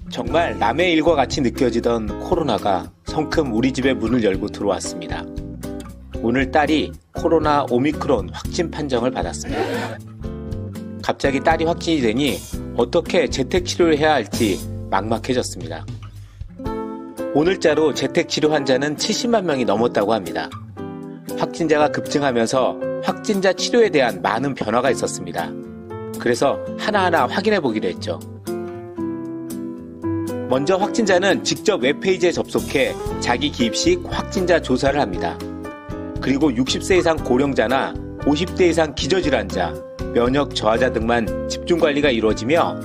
정말 남의 일과 같이 느껴지던 코로나가 성큼 우리 집에 문을 열고 들어왔습니다. 오늘 딸이 코로나 오미크론 확진 판정을 받았습니다. 갑자기 딸이 확진이 되니 어떻게 재택치료를 해야 할지 막막해졌습니다. 오늘자로 재택치료 환자는 70만 명이 넘었다고 합니다. 확진자가 급증하면서 확진자 치료에 대한 많은 변화가 있었습니다. 그래서 하나하나 확인해 보기로 했죠. 먼저 확진자는 직접 웹페이지에 접속해 자기 기입식 확진자 조사를 합니다. 그리고 60세 이상 고령자나 50대 이상 기저질환자, 면역 저하자 등만 집중관리가 이루어지며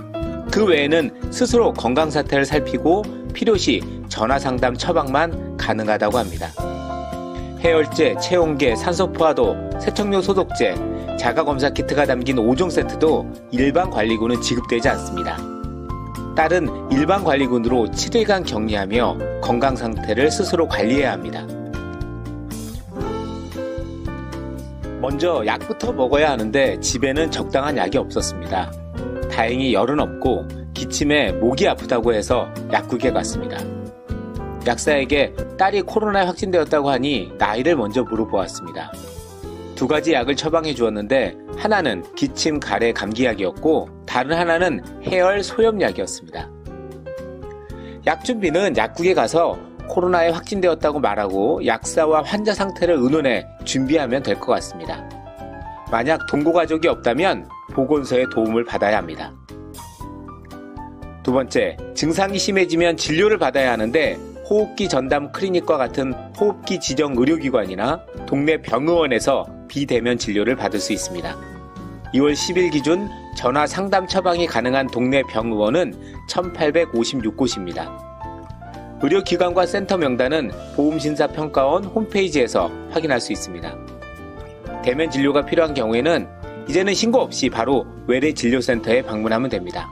그 외에는 스스로 건강 상태를 살피고 필요시 전화상담 처방만 가능하다고 합니다. 해열제, 체온계, 산소포화도, 세척용 소독제, 자가검사 키트가 담긴 5종 세트도 일반 관리군은 지급되지 않습니다. 딸은 일반 관리군으로 7일간 격리하며 건강 상태를 스스로 관리해야 합니다. 먼저 약부터 먹어야 하는데 집에는 적당한 약이 없었습니다. 다행히 열은 없고 기침에 목이 아프다고 해서 약국에 갔습니다. 약사에게 딸이 코로나에 확진되었다고 하니 나이를 먼저 물어보았습니다. 2가지 약을 처방해 주었는데 하나는 기침, 가래, 감기약이었고 다른 하나는 해열, 소염약이었습니다. 약 준비는 약국에 가서 코로나에 확진되었다고 말하고 약사와 환자 상태를 의논해 준비하면 될 것 같습니다. 만약 동고가족이 없다면 보건소의 도움을 받아야 합니다. 2번째, 증상이 심해지면 진료를 받아야 하는데 호흡기 전담 클리닉과 같은 호흡기 지정 의료기관이나 동네 병의원에서 비대면 진료를 받을 수 있습니다. 2월 10일 기준 전화 상담 처방이 가능한 동네 병의원은 1856곳입니다. 의료기관과 센터 명단은 보험심사평가원 홈페이지에서 확인할 수 있습니다. 대면 진료가 필요한 경우에는 이제는 신고 없이 바로 외래진료센터에 방문하면 됩니다.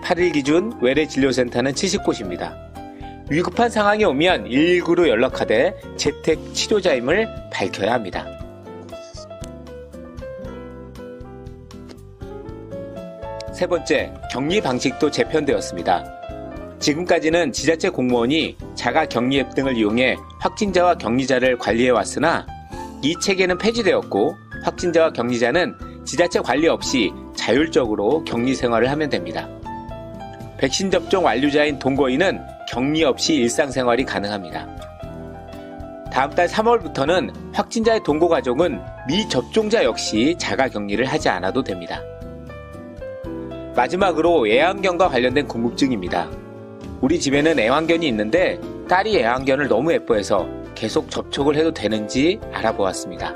8일 기준 외래진료센터는 70곳입니다. 위급한 상황이 오면 119로 연락하되 재택 치료자임을 밝혀야 합니다. 세 번째, 격리 방식도 재편되었습니다. 지금까지는 지자체 공무원이 자가 격리 앱 등을 이용해 확진자와 격리자를 관리해 왔으나 이 체계는 폐지되었고 확진자와 격리자는 지자체 관리 없이 자율적으로 격리 생활을 하면 됩니다. 백신 접종 완료자인 동거인은 격리 없이 일상생활이 가능합니다. 다음 달 3월부터는 확진자의 동거가족은 미접종자 역시 자가격리를 하지 않아도 됩니다. 마지막으로 애완견과 관련된 궁금증입니다. 우리 집에는 애완견이 있는데 딸이 애완견을 너무 예뻐해서 계속 접촉을 해도 되는지 알아보았습니다.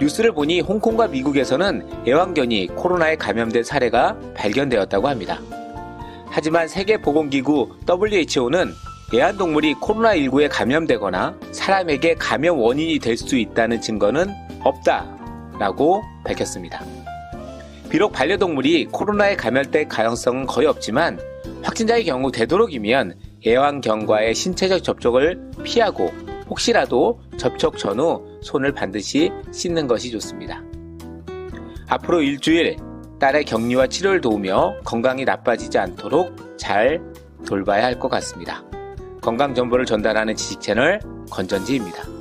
뉴스를 보니 홍콩과 미국에서는 애완견이 코로나에 감염된 사례가 발견되었다고 합니다. 하지만 세계보건기구 WHO는 애완동물이 코로나19에 감염되거나 사람에게 감염 원인이 될 수 있다는 증거는 없다라고 밝혔습니다. 비록 반려동물이 코로나에 감염될 가능성은 거의 없지만 확진자의 경우 되도록이면 애완견과의 신체적 접촉을 피하고 혹시라도 접촉 전후 손을 반드시 씻는 것이 좋습니다. 앞으로 일주일 딸의 격리와 치료를 도우며 건강이 나빠지지 않도록 잘 돌봐야 할 것 같습니다. 건강 정보를 전달하는 지식 채널 건전지입니다.